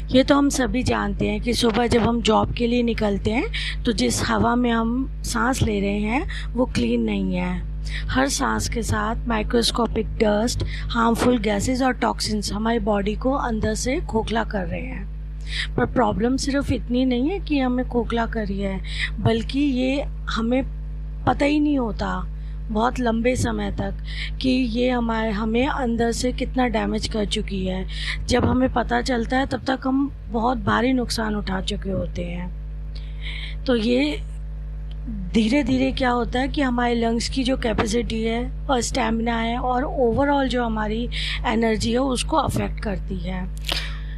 ये तो हम सभी जानते हैं कि सुबह जब हम जॉब के लिए निकलते हैं तो जिस हवा में हम सांस ले रहे हैं वो क्लीन नहीं है। हर सांस के साथ माइक्रोस्कोपिक डस्ट, हार्मफुल गैसेस और टॉक्सिन्स हमारी बॉडी को अंदर से खोखला कर रहे हैं। पर प्रॉब्लम सिर्फ इतनी नहीं है कि हमें खोखला कर रही है, बल्कि ये हमें पता ही नहीं होता बहुत लंबे समय तक कि ये हमें अंदर से कितना डैमेज कर चुकी है। जब हमें पता चलता है तब तक हम बहुत भारी नुकसान उठा चुके होते हैं। तो ये धीरे धीरे क्या होता है कि हमारे लंग्स की जो कैपेसिटी है और स्टैमिना है और ओवरऑल जो हमारी एनर्जी है उसको अफेक्ट करती है।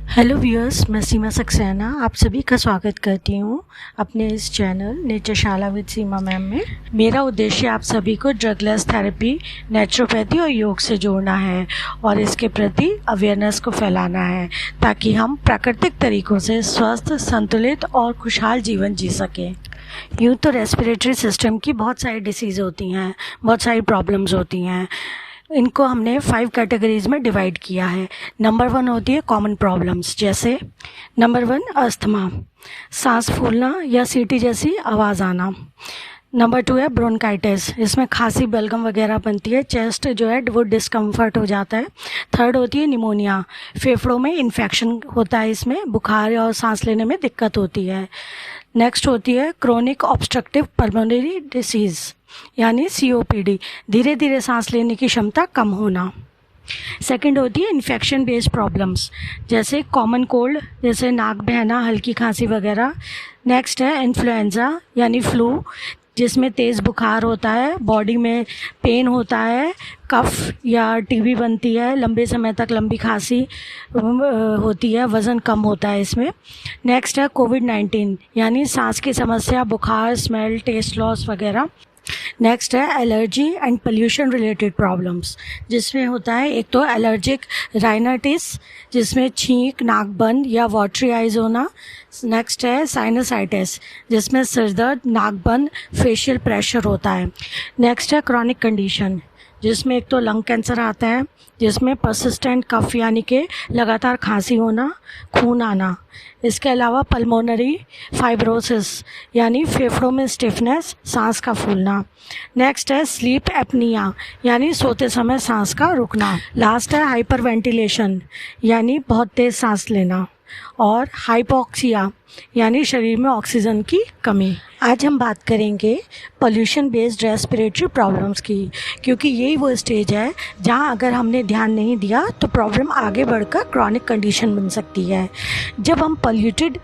हेलो व्यूअर्स, मैं सीमा सक्सेना आप सभी का स्वागत करती हूँ अपने इस चैनल नेचरशाला विद सीमा मैम में। मेरा उद्देश्य आप सभी को ड्रगलेस थेरेपी, नेचुरोपैथी और योग से जोड़ना है और इसके प्रति अवेयरनेस को फैलाना है ताकि हम प्राकृतिक तरीक़ों से स्वस्थ, संतुलित और खुशहाल जीवन जी सकें। यूँ तो रेस्पिरेटरी सिस्टम की बहुत सारी डिसीज़ होती हैं, बहुत सारी प्रॉब्लम्स होती हैं। इनको हमने 5 कैटेगरीज़ में डिवाइड किया है। नंबर 1 होती है कॉमन प्रॉब्लम्स, जैसे नंबर 1 अस्थमा, सांस फूलना या सीटी जैसी आवाज़ आना। नंबर 2 है ब्रोंकाइटिस, इसमें खांसी, बलगम वगैरह बनती है, चेस्ट जो है वो डिस्कम्फर्ट हो जाता है। थर्ड होती है निमोनिया, फेफड़ों में इन्फेक्शन होता है, इसमें बुखार और सांस लेने में दिक्कत होती है। नेक्स्ट होती है क्रोनिक ऑब्स्ट्रक्टिव पल्मोनरी डिसीज़ यानी COPD, धीरे धीरे सांस लेने की क्षमता कम होना। सेकंड होती है इन्फेक्शन बेस्ड प्रॉब्लम्स, जैसे कॉमन कोल्ड, जैसे नाक बहना, हल्की खांसी वगैरह। नेक्स्ट है इन्फ्लुएंजा यानी फ्लू, जिसमें तेज़ बुखार होता है, बॉडी में पेन होता है, कफ या टीबी बनती है, लंबे समय तक लंबी खांसी होती है, वज़न कम होता है इसमें। नेक्स्ट है कोविड-19 यानी सांस की समस्या, बुखार, स्मेल, टेस्ट लॉस वगैरह। नेक्स्ट है allergy and pollution related problems, जिसमें होता है एक तो एलर्जिक राइनाइटिस, जिसमें छींक, नाक बंद या वाटरी आइज होना। नेक्स्ट है साइनसाइटिस, जिसमें सिरदर्द, नाक बंद, फेशियल प्रेशर होता है। नेक्स्ट है क्रॉनिक कंडीशन, जिसमें एक तो लंग कैंसर आता है, जिसमें परसिस्टेंट कफ यानी कि लगातार खांसी होना, खून आना। इसके अलावा पल्मोनरी फाइब्रोसिस यानी फेफड़ों में स्टिफनेस, सांस का फूलना। नेक्स्ट है स्लीप एपनिया यानी सोते समय सांस का रुकना। लास्ट है हाइपरवेंटिलेशन यानी बहुत तेज सांस लेना। और हाइपोक्सिया यानी शरीर में ऑक्सीजन की कमी। आज हम बात करेंगे पोल्यूशन बेस्ड रेस्पिरेटरी प्रॉब्लम्स की, क्योंकि यही वो स्टेज है जहां अगर हमने ध्यान नहीं दिया तो प्रॉब्लम आगे बढ़कर क्रॉनिक कंडीशन बन सकती है। जब हम पोल्यूटेड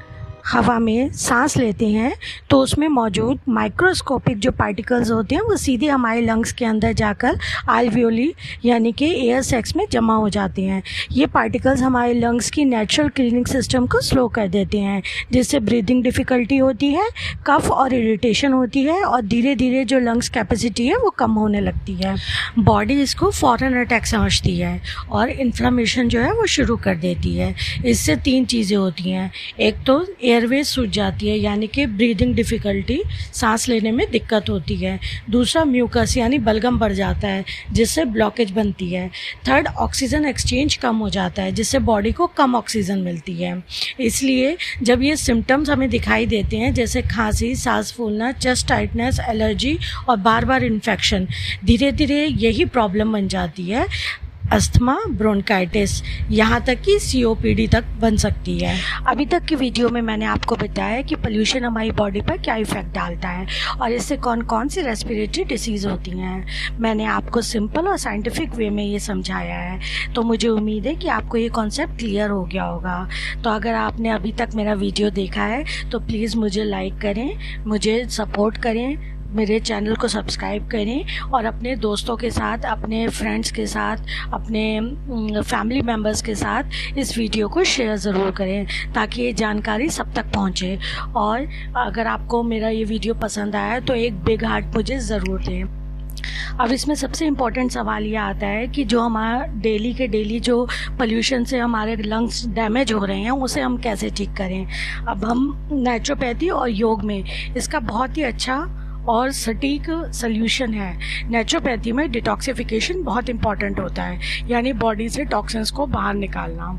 हवा में सांस लेते हैं तो उसमें मौजूद माइक्रोस्कोपिक जो पार्टिकल्स होते हैं वो सीधे हमारे लंग्स के अंदर जाकर आल्वियोली यानी कि एयर सैक्स में जमा हो जाते हैं। ये पार्टिकल्स हमारे लंग्स की नेचुरल क्लीनिंग सिस्टम को स्लो कर देते हैं, जिससे ब्रीदिंग डिफ़िकल्टी होती है, कफ और इरिटेशन होती है और धीरे धीरे जो लंग्स कैपेसिटी है वो कम होने लगती है। बॉडी इसको फ़ौरन अटैक समझती है और इन्फ्लेमेशन जो है वो शुरू कर देती है। इससे 3 चीज़ें होती हैं। एक तो एयरवेज सूज जाती है यानी कि ब्रीदिंग डिफ़िकल्टी, सांस लेने में दिक्कत होती है। दूसरा म्यूकस यानी बलगम बढ़ जाता है, जिससे ब्लॉकेज बनती है। थर्ड ऑक्सीजन एक्सचेंज कम हो जाता है, जिससे बॉडी को कम ऑक्सीजन मिलती है। इसलिए जब ये सिम्टम्स हमें दिखाई देते हैं, जैसे खांसी, सांस फूलना, चेस्ट टाइटनेस, एलर्जी और बार बार इन्फेक्शन, धीरे धीरे यही प्रॉब्लम बन जाती है अस्थमा, ब्रोंकाइटिस, यहाँ तक कि COPD तक बन सकती है। अभी तक की वीडियो में मैंने आपको बताया कि पोल्यूशन हमारी बॉडी पर क्या इफ़ेक्ट डालता है और इससे कौन कौन सी रेस्पिरेटरी डिसीज़ होती हैं। मैंने आपको सिंपल और साइंटिफिक वे में ये समझाया है, तो मुझे उम्मीद है कि आपको ये कॉन्सेप्ट क्लियर हो गया होगा। तो अगर आपने अभी तक मेरा वीडियो देखा है तो प्लीज़ मुझे लाइक करें, मुझे सपोर्ट करें, मेरे चैनल को सब्सक्राइब करें और अपने दोस्तों के साथ, अपने फ्रेंड्स के साथ, अपने फैमिली मेम्बर्स के साथ इस वीडियो को शेयर ज़रूर करें ताकि ये जानकारी सब तक पहुंचे। और अगर आपको मेरा ये वीडियो पसंद आया तो एक बिग हार्ट मुझे ज़रूर दें। अब इसमें सबसे इम्पॉर्टेंट सवाल ये आता है कि जो हमारा डेली जो पोल्यूशन से हमारे लंग्स डैमेज हो रहे हैं उसे हम कैसे ठीक करें। अब हम नेचुरोपैथी और योग में इसका बहुत ही अच्छा और सटीक सल्यूशन है। नेचुरोपैथी में डिटॉक्सिफिकेशन बहुत इंपॉर्टेंट होता है, यानी बॉडी से टॉक्सिन्स को बाहर निकालना।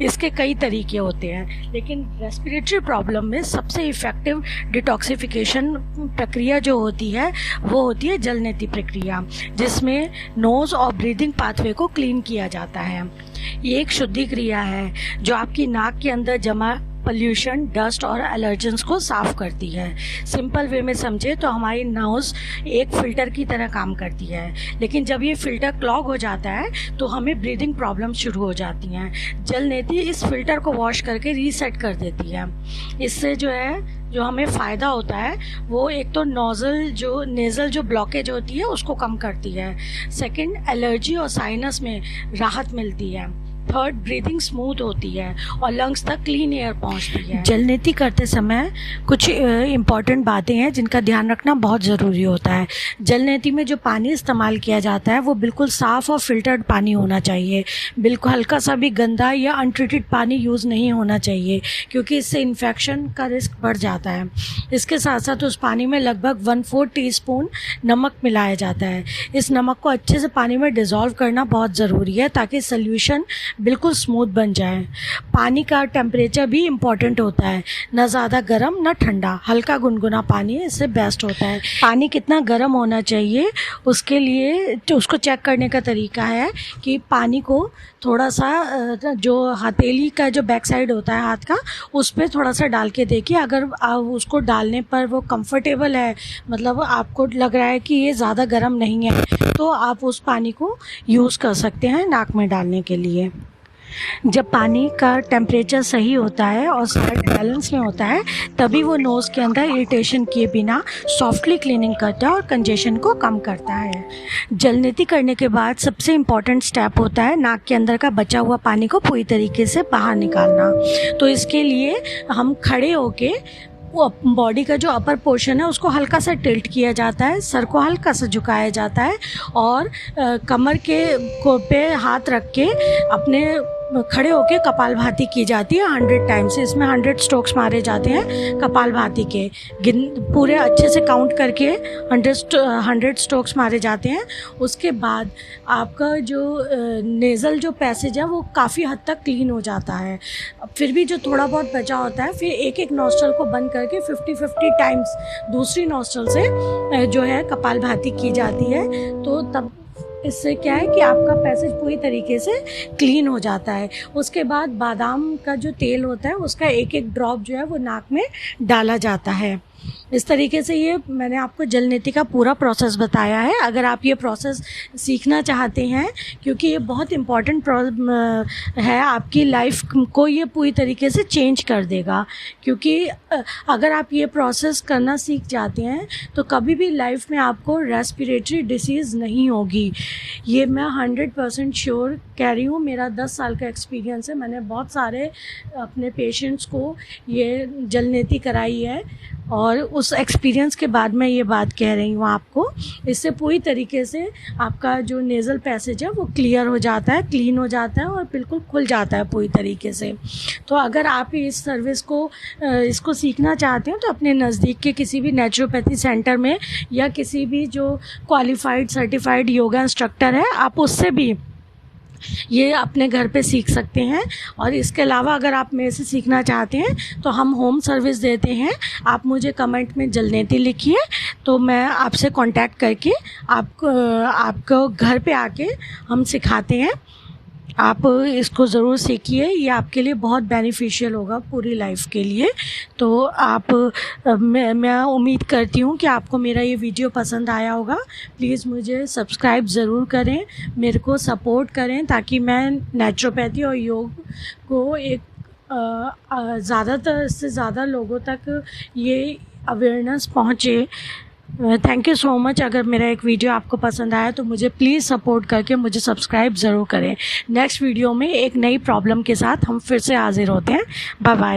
इसके कई तरीके होते हैं, लेकिन रेस्पिरेटरी प्रॉब्लम में सबसे इफ़ेक्टिव डिटॉक्सिफिकेशन प्रक्रिया जो होती है वो होती है जलनेति प्रक्रिया, जिसमें नोज़ और ब्रीदिंग पाथवे को क्लीन किया जाता है। ये एक शुद्धि क्रिया है जो आपकी नाक के अंदर जमा पोल्यूशन, डस्ट और एलर्जेंस को साफ करती है। सिंपल वे में समझे तो हमारी नोज़ एक फ़िल्टर की तरह काम करती है, लेकिन जब ये फ़िल्टर क्लॉग हो जाता है तो हमें ब्रीदिंग प्रॉब्लम शुरू हो जाती हैं। जलनेति इस फ़िल्टर को वॉश करके रीसेट कर देती है। इससे जो हमें फ़ायदा होता है वो एक तो नेज़ल जो ब्लॉकेज होती है उसको कम करती है। सेकंड, एलर्जी और साइनस में राहत मिलती है। थर्ड, ब्रीदिंग स्मूथ होती है और लंग्स तक क्लीन एयर पहुंचती है। जलनेति करते समय कुछ इम्पॉर्टेंट बातें हैं जिनका ध्यान रखना बहुत ज़रूरी होता है। जलनेति में जो पानी इस्तेमाल किया जाता है वो बिल्कुल साफ़ और फिल्टर्ड पानी होना चाहिए। बिल्कुल हल्का सा भी गंदा या अनट्रीटेड पानी यूज़ नहीं होना चाहिए, क्योंकि इससे इन्फेक्शन का रिस्क बढ़ जाता है। इसके साथ साथ उस पानी में लगभग 1/4 टीस्पून नमक मिलाया जाता है। इस नमक को अच्छे से पानी में डिज़ोल्व करना बहुत ज़रूरी है ताकि सल्यूशन बिल्कुल स्मूथ बन जाए। पानी का टेम्परेचर भी इम्पॉर्टेंट होता है, ना ज़्यादा गर्म ना ठंडा, हल्का गुनगुना पानी इससे बेस्ट होता है। पानी कितना गर्म होना चाहिए उसके लिए उसको चेक करने का तरीका है कि पानी को थोड़ा सा जो हथेली का जो बैक साइड होता है हाथ का उस पर थोड़ा सा डाल के देखिए। अगर उसको डालने पर वो कंफर्टेबल है, मतलब आपको लग रहा है कि ये ज़्यादा गर्म नहीं है, तो आप उस पानी को यूज़ कर सकते हैं नाक में डालने के लिए। जब पानी का टेम्परेचर सही होता है और साल्ट बैलेंस में होता है तभी वो नोज़ के अंदर इरिटेशन किए बिना सॉफ्टली क्लीनिंग करता है और कंजेशन को कम करता है। जलनेति करने के बाद सबसे इम्पॉर्टेंट स्टेप होता है नाक के अंदर का बचा हुआ पानी को पूरी तरीके से बाहर निकालना। तो इसके लिए हम खड़े होके वो बॉडी का जो अपर पोर्शन है उसको हल्का सा टिल्ट किया जाता है, सर को हल्का सा झुकाया जाता है और कमर पे हाथ रख के अपने खड़े होके कपालभाति की जाती है 100 टाइम्स। इसमें 100 स्ट्रोक्स मारे जाते हैं कपालभाति के, पूरे अच्छे से काउंट करके 100 स्ट्रोक्स मारे जाते हैं। उसके बाद आपका जो नेज़ल जो पैसेज है वो काफ़ी हद तक क्लीन हो जाता है। फिर भी जो थोड़ा बहुत बचा होता है, फिर एक नॉस्ट्रल को बंद करके 50 टाइम्स दूसरी नॉस्ट्रल से जो है कपालभाति की जाती है। तो तब इससे क्या है कि आपका पैसेज पूरी तरीके से क्लीन हो जाता है। उसके बाद बादाम का जो तेल होता है उसका एक ड्रॉप जो है वो नाक में डाला जाता है। इस तरीके से ये मैंने आपको जलनेति का पूरा प्रोसेस बताया है। अगर आप ये प्रोसेस सीखना चाहते हैं, क्योंकि ये बहुत इम्पॉर्टेंट है, आपकी लाइफ को ये पूरी तरीके से चेंज कर देगा। क्योंकि अगर आप ये प्रोसेस करना सीख जाते हैं तो कभी भी लाइफ में आपको रेस्पिरेटरी डिसीज़ नहीं होगी। ये मैं 100% श्योर कह रही हूँ। मेरा 10 साल का एक्सपीरियंस है, मैंने बहुत सारे अपने पेशेंट्स को ये जलनेति कराई है और उस एक्सपीरियंस के बाद मैं ये बात कह रही हूँ आपको। इससे पूरी तरीके से आपका जो नेज़ल पैसेज है वो क्लियर हो जाता है, क्लीन हो जाता है और बिल्कुल खुल जाता है पूरी तरीके से। तो अगर आप इस सर्विस को इसको सीखना चाहते हैं तो अपने नज़दीक के किसी भी नेचुरोपैथी सेंटर में या किसी भी जो क्वालिफाइड सर्टिफाइड योगा इंस्ट्रक्टर है आप उससे भी ये अपने घर पे सीख सकते हैं। और इसके अलावा अगर आप मेरे से सीखना चाहते हैं तो हम होम सर्विस देते हैं। आप मुझे कमेंट में जलनेति लिखिए तो मैं आपसे कांटेक्ट करके आपको घर पे आके हम सिखाते हैं। आप इसको ज़रूर सीखिए, ये आपके लिए बहुत बेनिफिशियल होगा पूरी लाइफ के लिए। तो मैं उम्मीद करती हूँ कि आपको मेरा ये वीडियो पसंद आया होगा। प्लीज़ मुझे सब्सक्राइब ज़रूर करें, मेरे को सपोर्ट करें ताकि मैं नेचुरोपैथी और योग को एक ज़्यादातर से ज़्यादा लोगों तक ये अवेयरनेस पहुँचे। Thank you so much. अगर मेरा एक वीडियो आपको पसंद आया तो मुझे प्लीज़ सपोर्ट करके मुझे सब्सक्राइब ज़रूर करें। नेक्स्ट वीडियो में एक नई प्रॉब्लम के साथ हम फिर से हाजिर होते हैं। Bye bye.